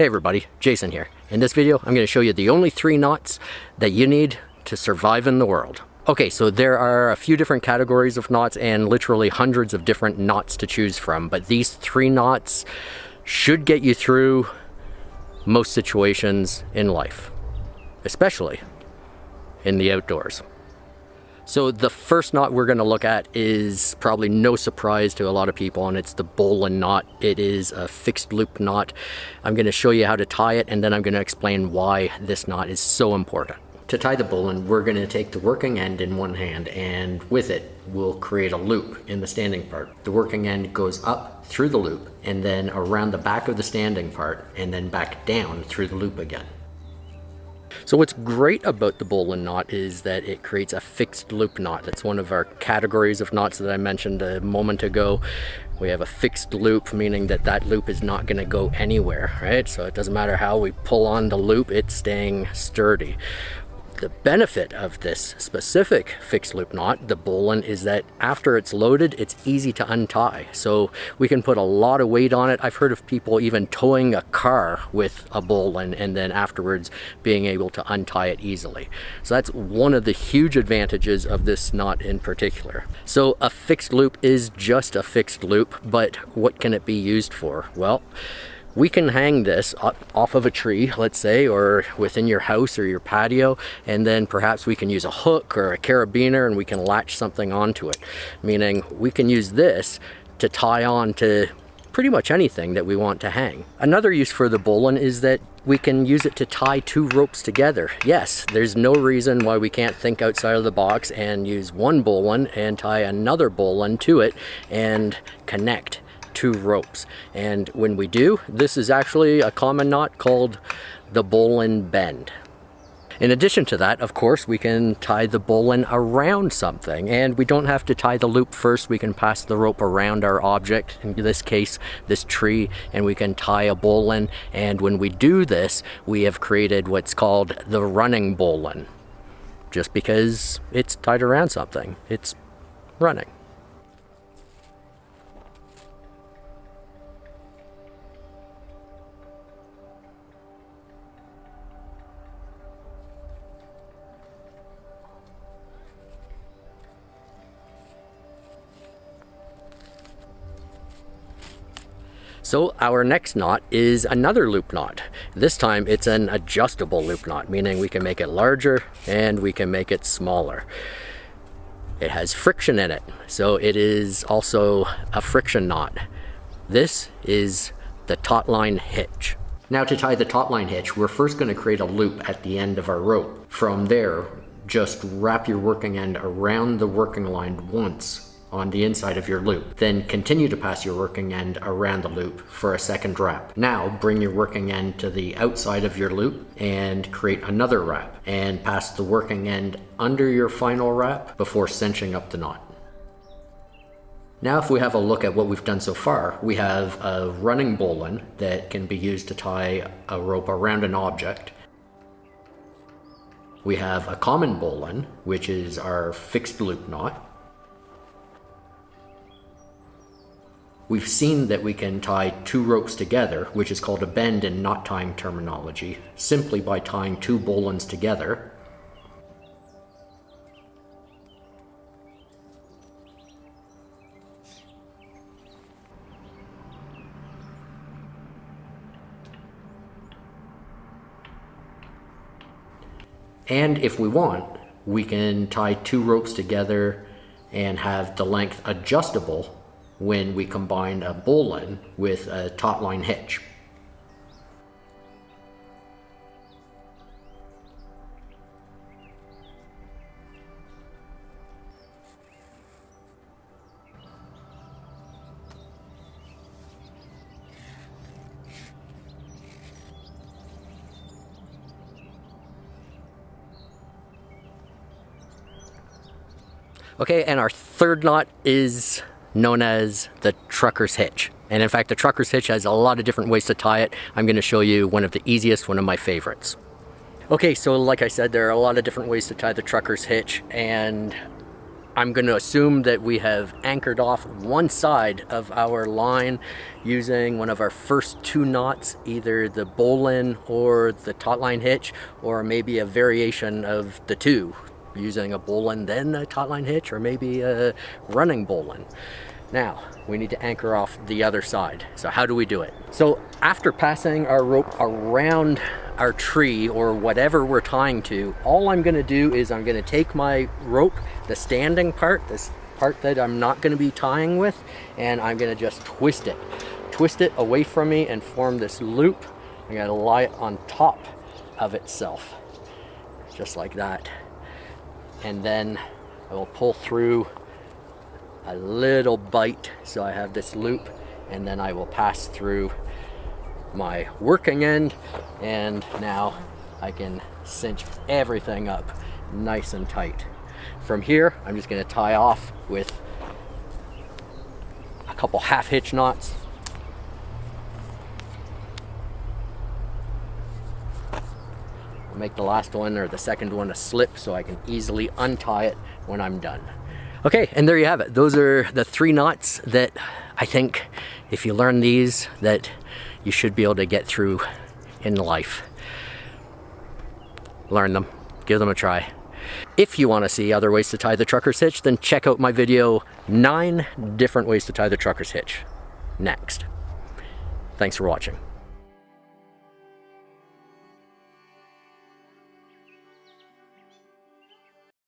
Hey everybody, Jason here. In this video, I'm going to show you the only 3 knots that you need to survive in the world. Okay, so there are a few different categories of knots and literally hundreds of different knots to choose from, but these 3 knots should get you through most situations in life, especially in the outdoors. So the first knot we're going to look at is probably no surprise to a lot of people, and it's the Bowan Knot. It is a fixed loop knot. I'm going to show you how to tie it, and then I'm going to explain why this knot is so important. To tie the Bowan, we're going to take the working end in one hand, and with it we'll create a loop in the standing part. The working end goes up through the loop and then around the back of the standing part and then back down through the loop again. So what's great about the Bowan knot is that it creates a fixed loop knot. That's one of our categories of knots that I mentioned a moment ago. We have a fixed loop, meaning that that loop is not going to go anywhere, right? So it doesn't matter how we pull on the loop, it's staying sturdy. The benefit of this specific fixed loop knot, the Bowan, is that after it's loaded, it's easy to untie. So we can put a lot of weight on it. I've heard of people even towing a car with a Bowan and then afterwards being able to untie it easily. So that's one of the huge advantages of this knot in particular. So a fixed loop is just a fixed loop, but what can it be used for? Well, we can hang this off of a tree, let's say, or within your house or your patio, and then perhaps we can use a hook or a carabiner and we can latch something onto it. Meaning we can use this to tie on to pretty much anything that we want to hang. Another use for the Bowan is that we can use it to tie 2 ropes together. Yes, there's no reason why we can't think outside of the box and use one Bowan and tie another Bowan to it and connect 2 ropes. And when we do, this is actually a common knot called the Bowan bend. In addition to that, of course, we can tie the Bowan around something, and we don't have to tie the loop first. We can pass the rope around our object, in this case this tree, and we can tie a Bowan. And when we do this, we have created what's called the running Bowan. Just because it's tied around something, it's running. So our next knot is another loop knot. This time it's an adjustable loop knot, meaning we can make it larger and we can make it smaller. It has friction in it, so it is also a friction knot. This is the Totline Hitch. Now to tie the Totline Hitch, we're first going to create a loop at the end of our rope. From there, just wrap your working end around the working line once on the inside of your loop. Then continue to pass your working end around the loop for a second wrap. Now bring your working end to the outside of your loop and create another wrap and pass the working end under your final wrap before cinching up the knot. Now if we have a look at what we've done so far, we have a running Bowan that can be used to tie a rope around an object. We have a common Bowan, which is our fixed loop knot. We've seen that we can tie 2 ropes together, which is called a bend in knot tying terminology, simply by tying 2 Bowans together. And if we want, we can tie 2 ropes together and have the length adjustable when we combine a Bowan with a Totline Hitch. Okay, and our third knot is known as the trucker's hitch. And in fact, the trucker's hitch has a lot of different ways to tie it. I'm going to show you one of the easiest, one of my favorites. Okay, so like I said, there are a lot of different ways to tie the trucker's hitch, and I'm going to assume that we have anchored off one side of our line using one of our first 2 knots, either the Bowan or the Totline Hitch, or maybe a variation of the 2, using a Bowan then a Totline Hitch, or maybe a running Bowan. Now, we need to anchor off the other side. So how do we do it? So after passing our rope around our tree or whatever we're tying to, all I'm going to do is I'm going to take my rope, the standing part, this part that I'm not going to be tying with, and I'm going to just twist it away from me and form this loop. I'm going to lie it on top of itself, just like that. And then I will pull through a little bite so I have this loop, and then I will pass through my working end, and now I can cinch everything up nice and tight. From here, I'm just going to tie off with a couple half hitch knots. I'll make the last one or the second one a slip so I can easily untie it when I'm done. Okay, and there you have it. Those are the 3 knots that I think if you learn these, that you should be able to get through in life. Learn them, give them a try. If you want to see other ways to tie the trucker's hitch, then check out my video, 9 different ways to tie the trucker's hitch, next. Thanks for watching.